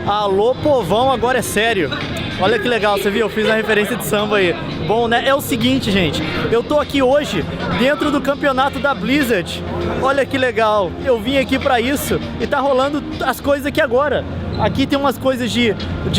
Alô, povão, agora é sério. Olha que legal, você viu? Eu fiz a referência de samba aí. Bom, né? É o seguinte, gente. Eu tô aqui hoje dentro do campeonato da Blizzard. Olha que legal. Eu vim aqui pra isso e tá rolando as coisas aqui agora. Aqui tem umas coisas de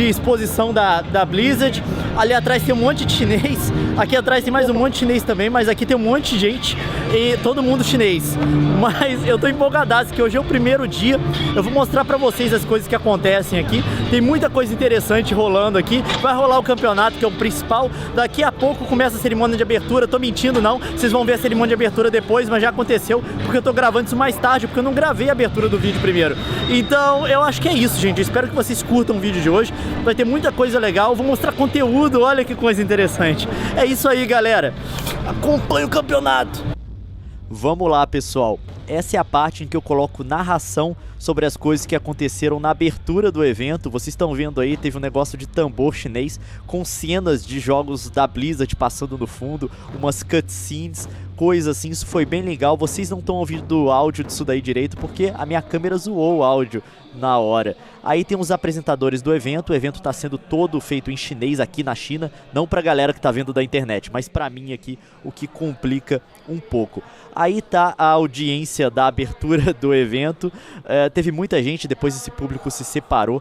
exposição da Blizzard. Ali atrás tem um monte de chinês. Aqui atrás tem mais um monte de chinês também, mas aqui tem um monte de gente e todo mundo chinês. Mas eu tô empolgadaço que hoje é o primeiro dia. Eu vou mostrar pra vocês as coisas que acontecem aqui. Tem muita coisa interessante rolando aqui. Vai rolar o campeonato, que é o principal. Daqui a pouco começa a cerimônia de abertura. Tô mentindo não, vocês vão ver a cerimônia de abertura depois, mas já aconteceu, porque eu tô gravando isso mais tarde, porque eu não gravei a abertura do vídeo primeiro. Então eu acho que é isso, gente. Eu espero que vocês curtam o vídeo de hoje. Vai ter muita coisa legal. Vou mostrar conteúdo, olha que coisa interessante. É isso aí, galera. Acompanhe o campeonato. Vamos lá, pessoal. Essa é a parte em que eu coloco narração sobre as coisas que aconteceram na abertura do evento. Vocês estão vendo aí, teve um negócio de tambor chinês com cenas de jogos da Blizzard passando no fundo, umas cutscenes, coisas assim, isso foi bem legal. Vocês não estão ouvindo o áudio disso daí direito porque a minha câmera zoou o áudio na hora. Aí tem os apresentadores do evento, o evento está sendo todo feito em chinês aqui na China, não pra galera que tá vendo da internet, mas pra mim aqui, o que complica um pouco. Aí tá a audiência da abertura do evento, teve muita gente, depois esse público se separou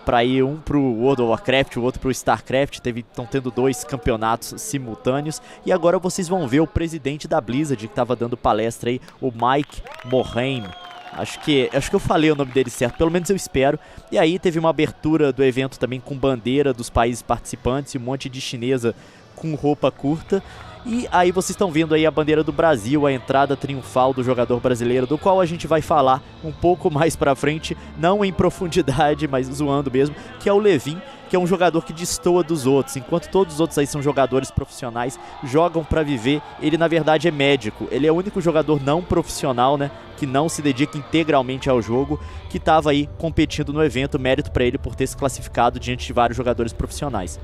para ir um pro World of Warcraft, o outro pro StarCraft, estão tendo dois campeonatos simultâneos, e agora vocês vão ver o presidente da Blizzard que estava dando palestra aí, o Mike Morhaime. Acho que eu falei o nome dele certo, pelo menos eu espero. E aí teve uma abertura do evento também com bandeira dos países participantes e um monte de chinesa com roupa curta. E aí vocês estão vendo aí a bandeira do Brasil, a entrada triunfal do jogador brasileiro, do qual a gente vai falar um pouco mais pra frente, não em profundidade, mas zoando mesmo, que é o Levin, que é um jogador que destoa dos outros. Enquanto todos os outros aí são jogadores profissionais, jogam pra viver, ele na verdade é médico. Ele é o único jogador não profissional, né, que não se dedica integralmente ao jogo, que estava aí competindo no evento. Mérito pra ele por ter se classificado diante de vários jogadores profissionais.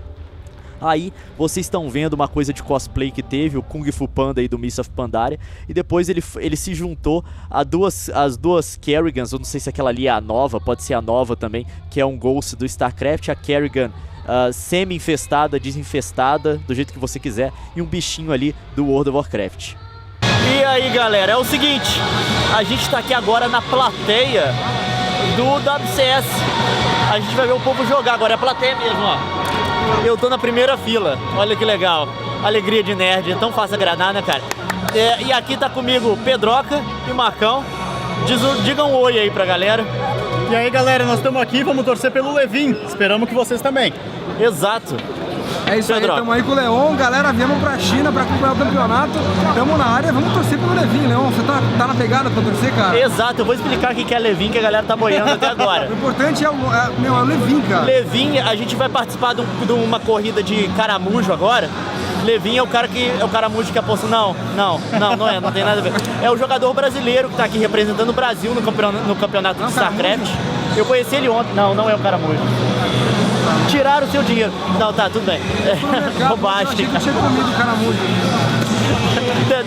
Aí vocês estão vendo uma coisa de cosplay que teve, o Kung Fu Panda aí do Mists of Pandaria, e depois ele se juntou às duas Kerrigans, eu não sei se aquela ali é a nova, pode ser a nova também, que é um Ghost do StarCraft, a Kerrigan semi-infestada, desinfestada, do jeito que você quiser, e um bichinho ali do World of Warcraft. E aí, galera, é o seguinte, a gente tá aqui agora na plateia do WCS, a gente vai ver o povo jogar agora, é a plateia mesmo, ó. Eu tô na primeira fila, olha que legal, alegria de nerd, é tão fácil agradar, né, cara? E aqui tá comigo Pedroca e Marcão, digam um oi aí pra galera. E aí, galera, nós estamos aqui, vamos torcer pelo Levin, esperamos que vocês também. Exato. É isso aí, estamos aí com o Leon, galera, viemos pra China pra acompanhar o campeonato, estamos na área, vamos torcer pelo Levin, Leon, você tá na pegada pra torcer, cara? Exato, eu vou explicar o que é Levin, que a galera tá boiando até agora. O importante é o Levin, cara. Levin, a gente vai participar de uma corrida de caramujo agora. Levin é o cara que é o caramujo que aposta. Não tem nada a ver. É o jogador brasileiro que tá aqui representando o Brasil no campeonato de StarCraft. Eu conheci ele ontem. Não é o caramujo. Tiraram o seu dinheiro. Não, tá, tudo bem. Bobagem. Eu tinha comido o caramujo.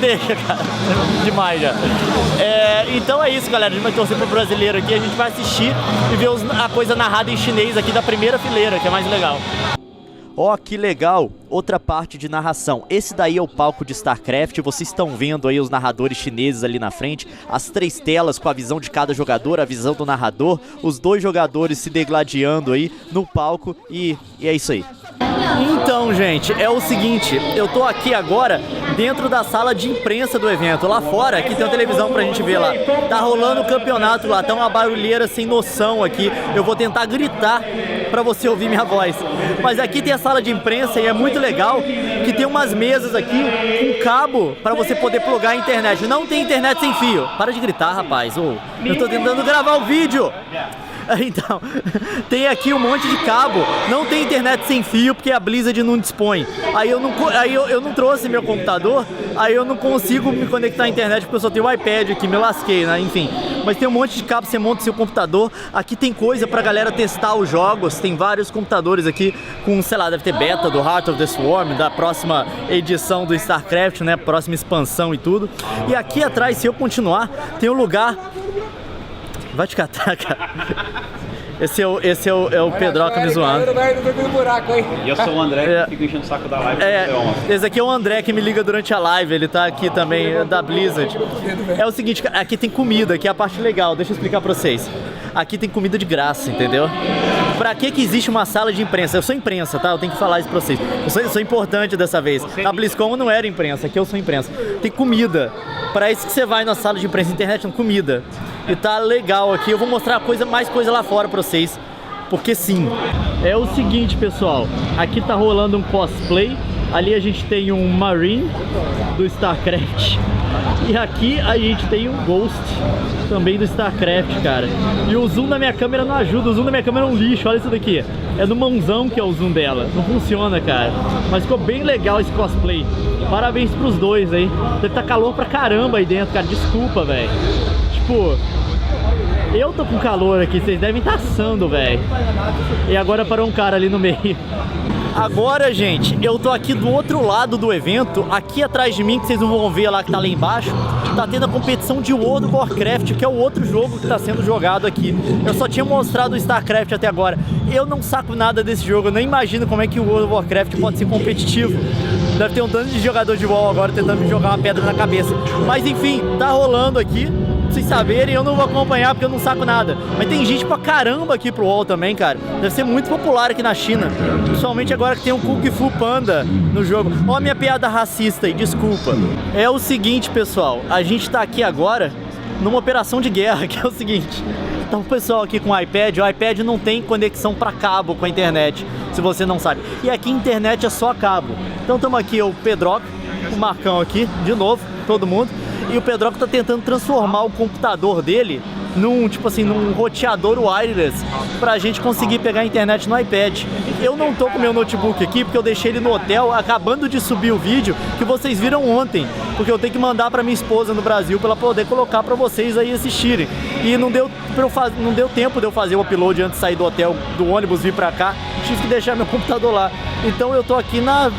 Deixa, cara. Demais já. Então é isso, galera. A gente vai torcer pro brasileiro aqui. A gente vai assistir e ver a coisa narrada em chinês aqui da primeira fileira, que é mais legal. Ó, que legal, outra parte de narração. Esse daí é o palco de StarCraft, vocês estão vendo aí os narradores chineses ali na frente, as três telas com a visão de cada jogador, a visão do narrador, os dois jogadores se degladiando aí no palco e é isso aí. Então, gente, é o seguinte, eu tô aqui agora dentro da sala de imprensa do evento. Lá fora, aqui tem uma televisão pra gente ver lá. Tá rolando o campeonato lá, tá uma barulheira sem noção aqui. Eu vou tentar gritar pra você ouvir minha voz. Mas aqui tem a sala de imprensa e é muito legal que tem umas mesas aqui com cabo pra você poder plugar a internet. Não tem internet sem fio. Para de gritar, rapaz. Eu tô tentando gravar o vídeo. Então, tem aqui um monte de cabo, não tem internet sem fio porque a Blizzard não dispõe. Aí eu não trouxe meu computador, aí eu não consigo me conectar à internet porque eu só tenho o iPad aqui, me lasquei, né? Enfim. Mas tem um monte de cabo, você monta seu computador. Aqui tem coisa pra galera testar os jogos, tem vários computadores aqui com, sei lá, deve ter beta do Heart of the Swarm, da próxima edição do StarCraft, né? Próxima expansão e tudo. E aqui atrás, se eu continuar, tem um lugar... Vai te catar, cara. Esse é o Pedroca me zoando. E eu sou o André, que fica enchendo o saco da live. Esse aqui é o André que me liga durante a live, ele tá aqui também, da Blizzard. É o seguinte, aqui tem comida, que é a parte legal, deixa eu explicar pra vocês. Aqui tem comida de graça, entendeu? Pra que existe uma sala de imprensa? Eu sou imprensa, tá? Eu tenho que falar isso pra vocês. Eu sou importante dessa vez. A BlizzCon não era imprensa, aqui eu sou imprensa. Tem comida. Pra isso que você vai na sala de imprensa, internet, tem comida. E tá legal aqui. Eu vou mostrar mais coisa lá fora pra vocês. Porque sim. É o seguinte, pessoal. Aqui tá rolando um cosplay. Ali a gente tem um Marine do StarCraft. E aqui a gente tem um Ghost também do StarCraft, cara. E o zoom da minha câmera não ajuda, o zoom da minha câmera é um lixo, olha isso daqui. É no mãozão que é o zoom dela, não funciona, cara. Mas ficou bem legal esse cosplay. Parabéns pros dois aí. Deve estar calor pra caramba aí dentro, cara, desculpa, velho. Tipo, eu tô com calor aqui, vocês devem estar assando, velho. E agora parou um cara ali no meio. Agora, gente, eu tô aqui do outro lado do evento, aqui atrás de mim, que vocês não vão ver lá, que tá lá embaixo, tá tendo a competição de World of Warcraft, que é o outro jogo que tá sendo jogado aqui. Eu só tinha mostrado o StarCraft até agora. Eu não saco nada desse jogo, eu nem imagino como é que o World of Warcraft pode ser competitivo. Deve ter um tanto de jogador de WoW agora tentando me jogar uma pedra na cabeça. Mas enfim, tá rolando aqui. Pra vocês saberem, eu não vou acompanhar porque eu não saco nada. Mas tem gente pra caramba aqui pro WoW também, cara. Deve ser muito popular aqui na China. Principalmente agora que tem um Kung Fu Panda no jogo. Ó a minha piada racista aí, desculpa. É o seguinte, pessoal. A gente tá aqui agora numa operação de guerra, que é o seguinte. Tá o pessoal aqui com o iPad. O iPad não tem conexão pra cabo com a internet, se você não sabe. E aqui a internet é só cabo. Então estamos aqui, o Pedroca, o Marcão aqui, de novo, todo mundo. E o Pedroca tá tentando transformar o computador dele num, tipo assim, num roteador wireless pra gente conseguir pegar a internet no iPad. Eu não tô com meu notebook aqui porque eu deixei ele no hotel acabando de subir o vídeo que vocês viram ontem, porque eu tenho que mandar pra minha esposa no Brasil pra ela poder colocar pra vocês aí assistirem. E não deu tempo de eu fazer o upload antes de sair do hotel, do ônibus, vir pra cá. Tive que deixar meu computador lá. Então eu tô aqui na...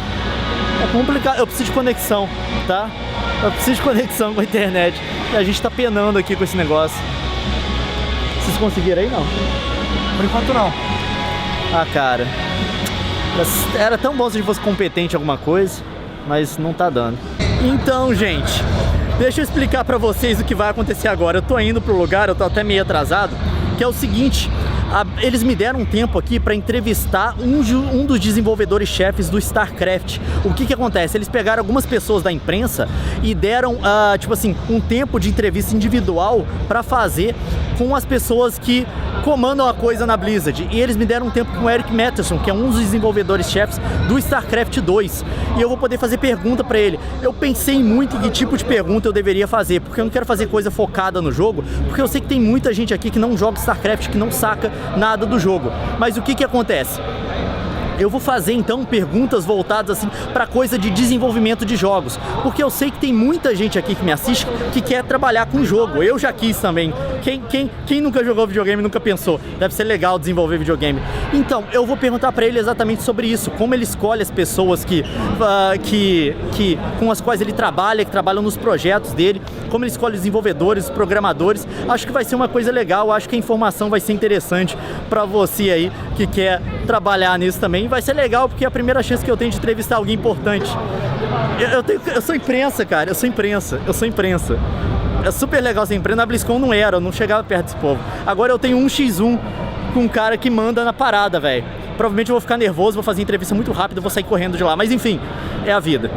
É complicado, eu preciso de conexão, tá? Eu preciso de conexão com a internet. E a gente tá penando aqui com esse negócio. Vocês conseguiram aí, não? Por enquanto não. Ah, cara. Era tão bom se a gente fosse competente em alguma coisa, mas não tá dando. Então, gente, deixa eu explicar pra vocês o que vai acontecer agora. Eu tô indo pro lugar, eu tô até meio atrasado, que é o seguinte... Eles me deram um tempo aqui para entrevistar um dos desenvolvedores-chefes do StarCraft. O que acontece? Eles pegaram algumas pessoas da imprensa e deram, tipo assim, um tempo de entrevista individual para fazer com as pessoas que comandam a coisa na Blizzard. E eles me deram um tempo com o Eric Matterson, que é um dos desenvolvedores-chefes do StarCraft 2. E eu vou poder fazer pergunta para ele. Eu pensei muito em que tipo de pergunta eu deveria fazer, porque eu não quero fazer coisa focada no jogo, porque eu sei que tem muita gente aqui que não joga StarCraft, que não saca nada do jogo. Mas o que acontece? Eu vou fazer então perguntas voltadas assim para coisa de desenvolvimento de jogos, porque eu sei que tem muita gente aqui que me assiste que quer trabalhar com jogo. Eu já quis também. Quem nunca jogou videogame nunca pensou, deve ser legal desenvolver videogame. Então, eu vou perguntar para ele exatamente sobre isso, como ele escolhe as pessoas com as quais ele trabalha, que trabalham nos projetos dele, como ele escolhe os desenvolvedores, os programadores. Acho que vai ser uma coisa legal, acho que a informação vai ser interessante para você aí que quer trabalhar nisso também. Vai ser legal porque é a primeira chance que eu tenho de entrevistar alguém importante. Eu sou imprensa, cara, eu sou imprensa. É super legal ser imprensa. Na BlizzCon não era, eu não chegava perto desse povo. Agora eu tenho um 1x1 com um cara que manda na parada, velho. Provavelmente eu vou ficar nervoso, vou fazer entrevista muito rápido, vou sair correndo de lá, mas enfim, é a vida.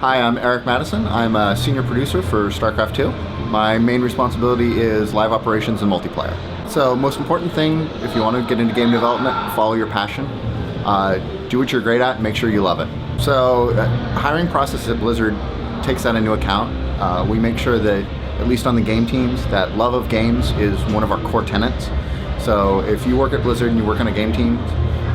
Hi, I'm Eric Madison. I'm a senior producer for StarCraft 2. My main responsibility is live operations and multiplayer. So, most important thing, if you want to get into game development, follow your passion. Do what you're great at and make sure you love it. So, hiring process at Blizzard takes that into account. We make sure that, at least on the game teams, that love of games is one of our core tenets. So, if you work at Blizzard and you work on a game team,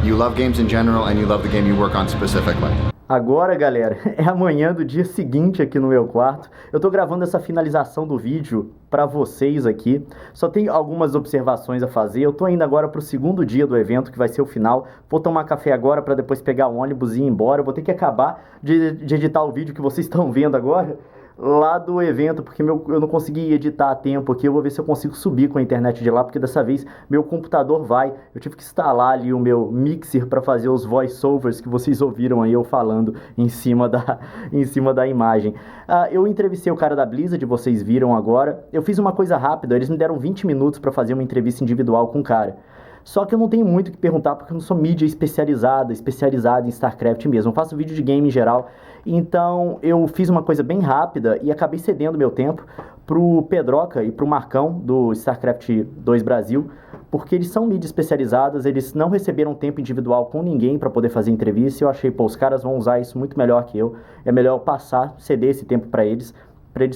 you love games in general and you love the game you work on specifically. Agora, galera, é amanhã do dia seguinte aqui no meu quarto. Eu tô gravando essa finalização do vídeo pra vocês aqui. Só tenho algumas observações a fazer. Eu tô indo agora pro segundo dia do evento, que vai ser o final. Vou tomar café agora pra depois pegar o ônibus e ir embora. Eu vou ter que acabar de editar o vídeo que vocês estão vendo agora. lá do evento, porque eu não consegui editar a tempo aqui. Eu vou ver se eu consigo subir com a internet de lá, porque dessa vez meu computador vai. Eu tive que instalar ali o meu mixer para fazer os voiceovers que vocês ouviram aí eu falando em cima da imagem. Eu entrevistei o cara da Blizzard, vocês viram agora. Eu fiz uma coisa rápida, eles me deram 20 minutos para fazer uma entrevista individual com o cara. Só que eu não tenho muito o que perguntar, porque eu não sou mídia especializada em StarCraft mesmo. Eu faço vídeo de game em geral. Então eu fiz uma coisa bem rápida e acabei cedendo meu tempo pro Pedroca e pro Marcão do StarCraft 2 Brasil, porque eles são mídia especializadas, eles não receberam tempo individual com ninguém para poder fazer entrevista, e eu achei, pô, os caras vão usar isso muito melhor que eu. É melhor eu passar, ceder esse tempo para eles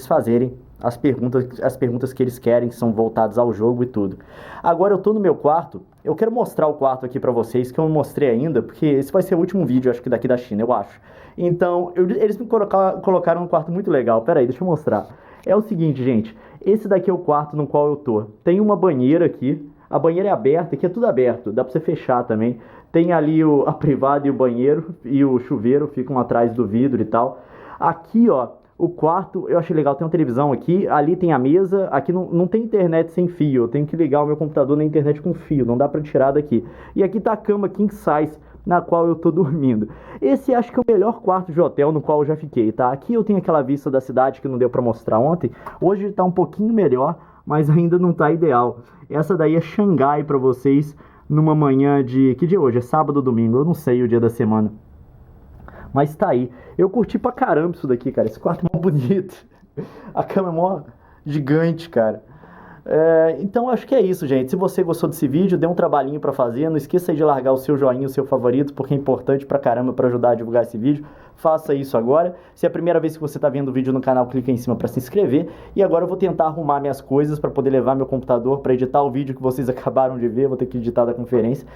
fazerem as perguntas que eles querem, que são voltadas ao jogo e tudo. Agora eu tô no meu quarto, eu quero mostrar o quarto aqui pra vocês, que eu não mostrei ainda, porque esse vai ser o último vídeo, acho que daqui da China, eu acho. Então, eles me colocaram um quarto muito legal. Pera aí, deixa eu mostrar. É o seguinte, gente, esse daqui é o quarto no qual eu tô. Tem uma banheira aqui, a banheira é aberta, aqui é tudo aberto, dá pra você fechar também. Tem ali a privada e o banheiro, e o chuveiro ficam atrás do vidro e tal. Aqui, ó, o quarto, eu achei legal, tem uma televisão aqui, ali tem a mesa, aqui não tem internet sem fio, eu tenho que ligar o meu computador na internet com fio, não dá pra tirar daqui. E aqui tá a cama king size, na qual eu tô dormindo. Esse acho que é o melhor quarto de hotel no qual eu já fiquei, tá? Aqui eu tenho aquela vista da cidade que não deu pra mostrar ontem, hoje tá um pouquinho melhor, mas ainda não tá ideal. Essa daí é Xangai pra vocês, numa manhã de... Que dia é hoje? É sábado ou domingo? Eu não sei o dia da semana. Mas tá aí. Eu curti pra caramba isso daqui, cara. Esse quarto é mó bonito. A cama é mó gigante, cara. Então acho que é isso, gente. Se você gostou desse vídeo, dê um trabalhinho pra fazer. Não esqueça aí de largar o seu joinha, o seu favorito, porque é importante pra caramba pra ajudar a divulgar esse vídeo. Faça isso agora. Se é a primeira vez que você tá vendo o vídeo no canal, clica em cima pra se inscrever. E agora eu vou tentar arrumar minhas coisas pra poder levar meu computador pra editar o vídeo que vocês acabaram de ver. Vou ter que editar da conferência.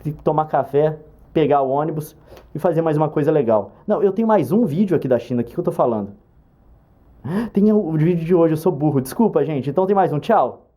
Tem que tomar café, pegar o ônibus e fazer mais uma coisa legal. Não, eu tenho mais um vídeo aqui da China. O que eu tô falando? Tem o vídeo de hoje, eu sou burro. Desculpa, gente. Então tem mais um. Tchau!